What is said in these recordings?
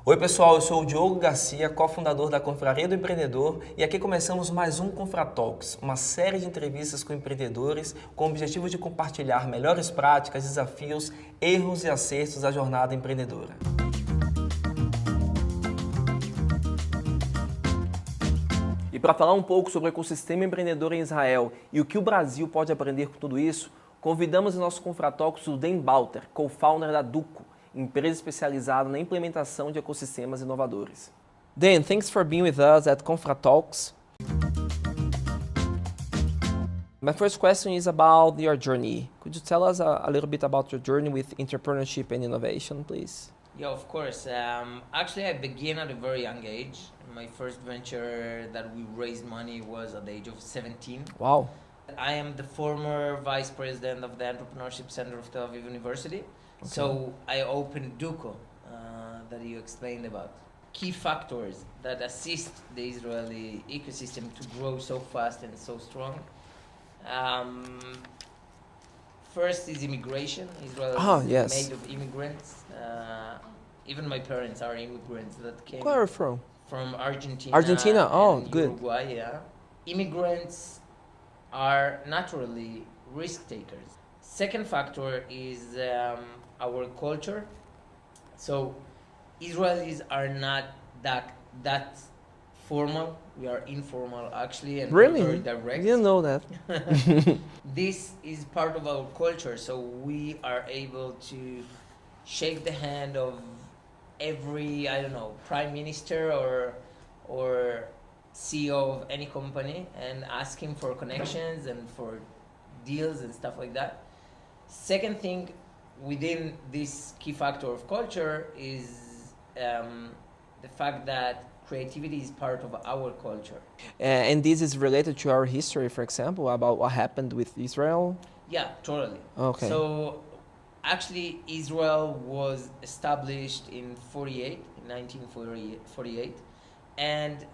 Oi pessoal, eu sou o Diogo Garcia, cofundador da Confraria do Empreendedor e aqui começamos mais um CONFRAtalks, uma série de entrevistas com empreendedores com o objetivo de compartilhar melhores práticas, desafios, erros e acertos da jornada empreendedora. E para falar um pouco sobre o ecossistema empreendedor em Israel e o que o Brasil pode aprender com tudo isso, convidamos em nosso CONFRAtalks o Dan Balter, co-founder da Duco, empresa especializada na implementação de ecossistemas inovadores. Dan, thanks for being with us at CONFRAtalks. My first question is about your journey. Could you tell us a little bit about your journey with entrepreneurship and innovation, please? Yeah, of course. Actually, I began at a very young age. My first venture that we raised money was at the age of 17. Wow. I am the former vice president of the Entrepreneurship Center of Tel Aviv University. Okay. So I opened Duco, that you explained about. Key factors that assist the Israeli ecosystem to grow so fast and so strong. First is immigration. Israel is made of immigrants. Even my parents are immigrants that came. Where are you from? From Argentina. Argentina, and good. Uruguay, yeah. Immigrants are naturally risk takers. Second factor is our culture. So Israelis are not that formal. We are informal actually and very direct. You know that. This is part of our culture, so we are able to shake the hand of every, prime minister or CEO of any company and ask him for connections and for deals and stuff like that. Second thing within this key factor of culture is the fact that creativity is part of our culture. And this is related to our history, for example, about what happened with Israel? Yeah, totally. Okay. So actually Israel was established in 1948, and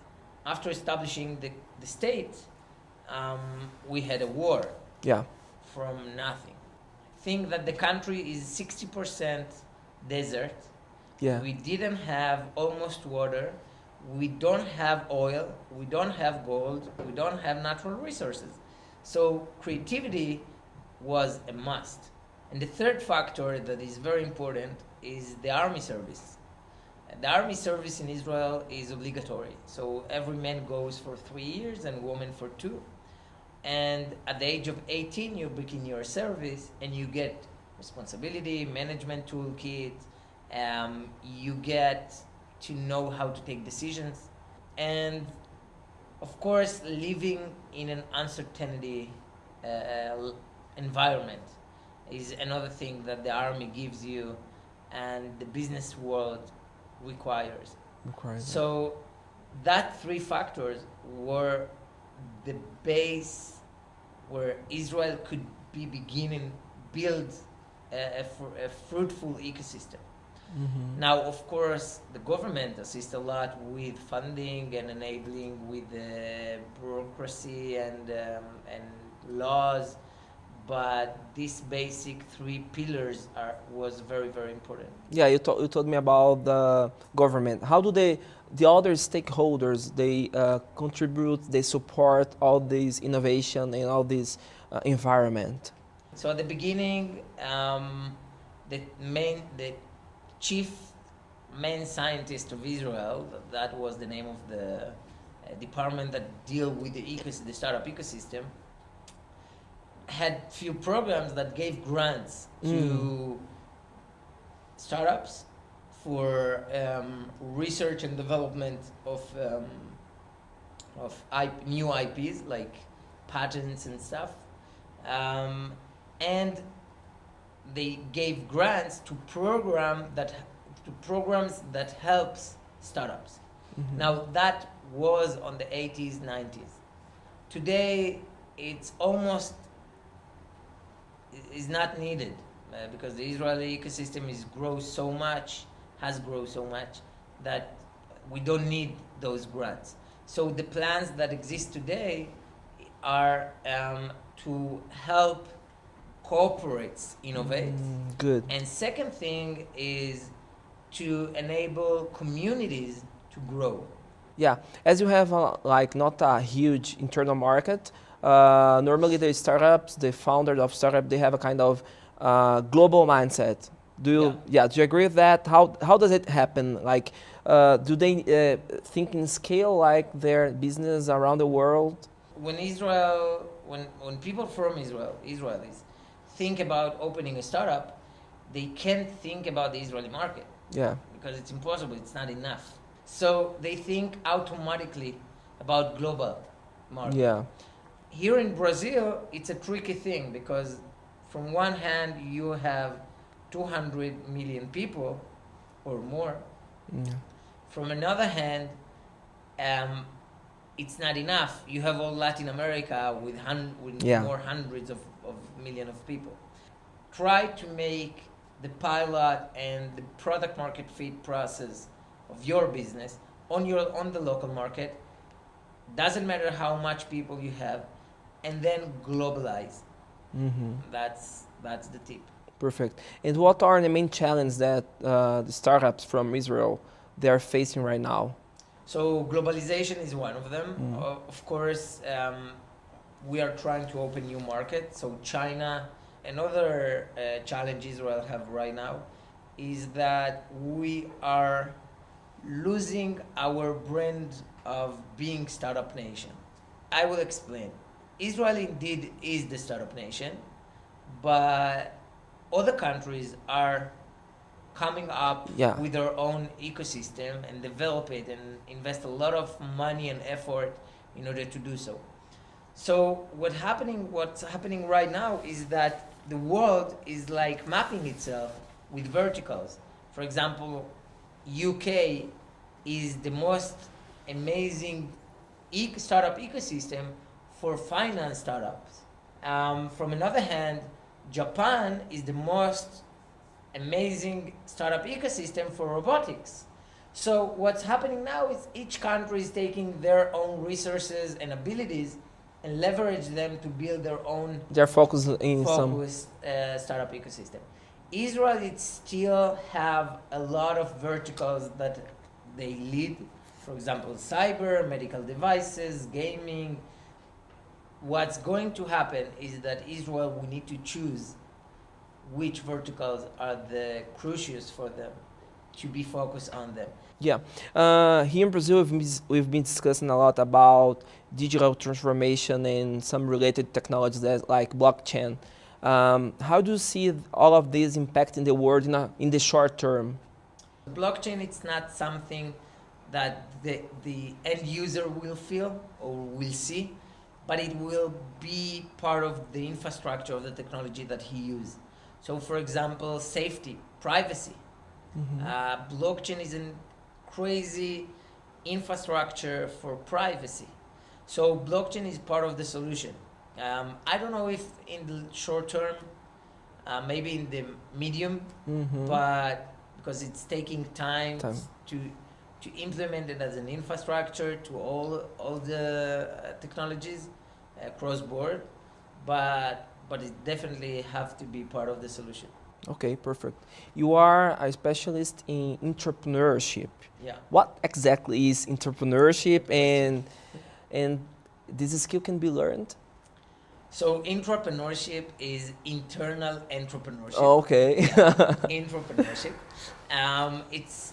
after establishing the state, we had a war. Yeah. From nothing. Think that the country is 60% desert. Yeah. We didn't have almost water. We don't have oil. We don't have gold. We don't have natural resources. So creativity was a must. And the third factor that is very important is the army service. The army service in Israel is obligatory. So every man goes for 3 years and woman for 2. And at the age of 18, you begin your service and you get responsibility, management toolkit, you get to know how to take decisions. And of course, living in an uncertainty environment is another thing that the army gives you and the business world requires. So that 3 factors were the base where Israel could be beginning build a fruitful ecosystem. Mm-hmm. Now, of course, the government assists a lot with funding and enabling with bureaucracy and laws, but these basic 3 pillars was very, very important. Yeah, you told me about the government. How do the other stakeholders, they contribute, they support all this innovation and all this environment? So at the beginning, the chief main scientist of Israel, that was the name of the department that deal with the startup ecosystem, had few programs that gave grants to startups for research and development of new IPs like patents and stuff, and they gave grants to programs that helps startups. Mm-hmm. Now that was on the 80s, 90s. Today it's almost is not needed because the Israeli ecosystem has grown so much that we don't need those grants. So the plans that exist today are to help corporates innovate. Good. And second thing is to enable communities to grow. Yeah, as you have like not a huge internal market, normally the startups, the founders of startup, they have a kind of global mindset. Do you, do you agree with that? How does it happen? Like, do they think in scale like their business around the world? When people from Israelis think about opening a startup, they can't think about the Israeli market. Yeah. Because it's impossible, it's not enough. So they think automatically about global market. Yeah. Here in Brazil, it's a tricky thing because from one hand you have 200 million people or more. Yeah. From another hand, it's not enough. You have all Latin America with more hundreds of millions of people. Try to make the pilot and the product market fit process of your business on the local market. Doesn't matter how much people you have, and then globalize. Mm-hmm. That's the tip. Perfect. And what are the main challenges that the startups from Israel they are facing right now? So globalization is one of them. Of course, we are trying to open new markets. So China, another challenge Israel have right now is that we are losing our brand of being startup nation. I will explain. Israel indeed is the startup nation, but other countries are coming up with their own ecosystem and develop it and invest a lot of money and effort in order to do so. So what's happening right now is that the world is like mapping itself with verticals. For example, UK is the most amazing startup ecosystem for finance startups. From another hand, Japan is the most amazing startup ecosystem for robotics. So what's happening now is each country is taking their own resources and abilities and leverage them to build their own focused startup ecosystem. Israel, it still have a lot of verticals that they lead. For example, cyber, medical devices, gaming. What's going to happen is that Israel will need to choose which verticals are the crucials for them to be focused on them. Yeah, here in Brazil we've been discussing a lot about digital transformation and some related technologies like blockchain. How do you see all of this impacting the world in the short term? Blockchain, it's not something that the end user will feel or will see, but it will be part of the infrastructure of the technology that he uses. So for example, safety, privacy. Blockchain is a crazy infrastructure for privacy. So blockchain is part of the solution. I don't know if in the short term, maybe in the medium, but because it's taking time. To implement it as an infrastructure to all the technologies across board, but it definitely have to be part of the solution. Okay, perfect. You are a specialist in entrepreneurship. Yeah. What exactly is entrepreneurship, and this skill can be learned? So Intrapreneurship is internal entrepreneurship. Oh, okay. Intrapreneurship. It's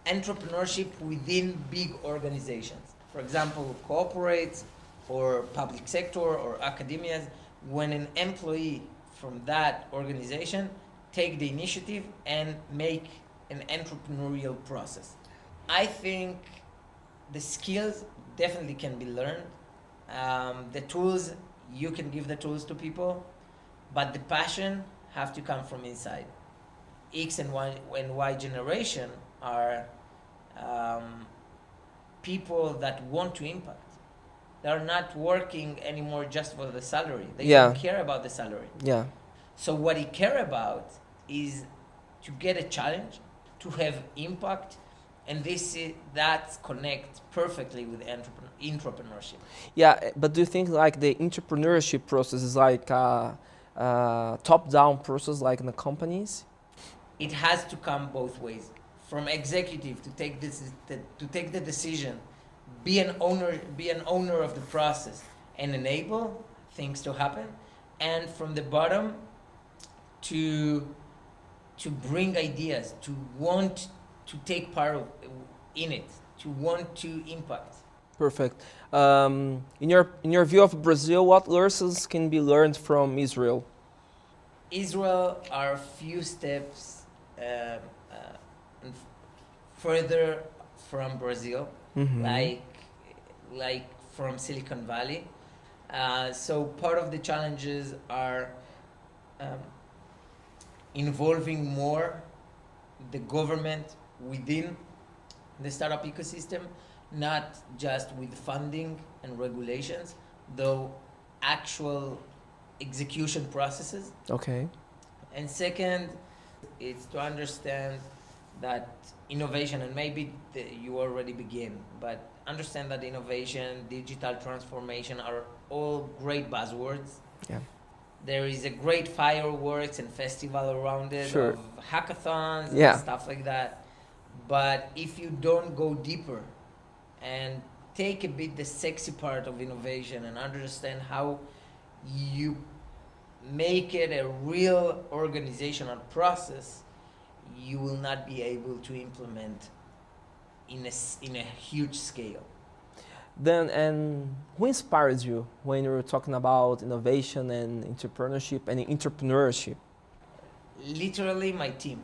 entrepreneurship within big organizations. For example, corporates or public sector or academias, when an employee from that organization take the initiative and make an entrepreneurial process. I think the skills definitely can be learned. The tools, you can give the tools to people, but the passion have to come from inside. X and Y generation are people that want to impact. They're not working anymore just for the salary. They don't care about the salary. Yeah. So what they care about is to get a challenge, to have impact, and that connects perfectly with entrepreneurship. Yeah, but do you think like the entrepreneurship process is like a top-down process like in the companies? It has to come both ways. from executive to take the decision, be an owner of the process, and enable things to happen, and from the bottom to bring ideas, to want to take part in it, to want to impact. Perfect. In your view of Brazil, what lessons can be learned from Israel? Israel are a few steps further from Brazil, like from Silicon Valley. So part of the challenges are involving more the government within the startup ecosystem, not just with funding and regulations, though actual execution processes. Okay. And second, it's to understand that innovation, and maybe you already begin, but understand that innovation, digital transformation are all great buzzwords. Yeah. There is a great fireworks and festival around it, Sure. of hackathons Yeah. and stuff like that. But if you don't go deeper and take a bit the sexy part of innovation and understand how you make it a real organizational process, you will not be able to implement in a huge scale. Then, and who inspires you when you're talking about innovation and entrepreneurship? Literally my team.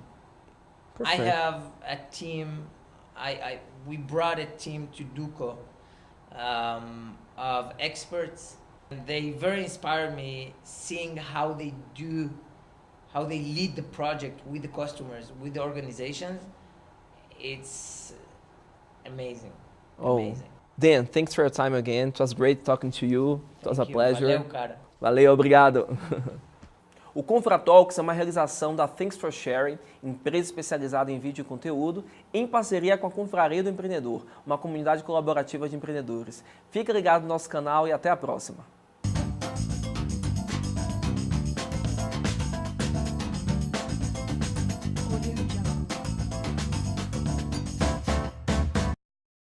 Perfect. I have a team. We brought a team to Duco of experts. They very inspire me, seeing how they lead the project with the customers, with the organizations. It's amazing. Amazing. Dan, thanks for your time again. It was great talking to you. It was a pleasure. Valeu, cara. Valeu, obrigado. O CONFRAtalks é uma realização da Thanks for Sharing, empresa especializada em vídeo e conteúdo, em parceria com a Confraria do Empreendedor, uma comunidade colaborativa de empreendedores. Fica ligado no nosso canal e até a próxima.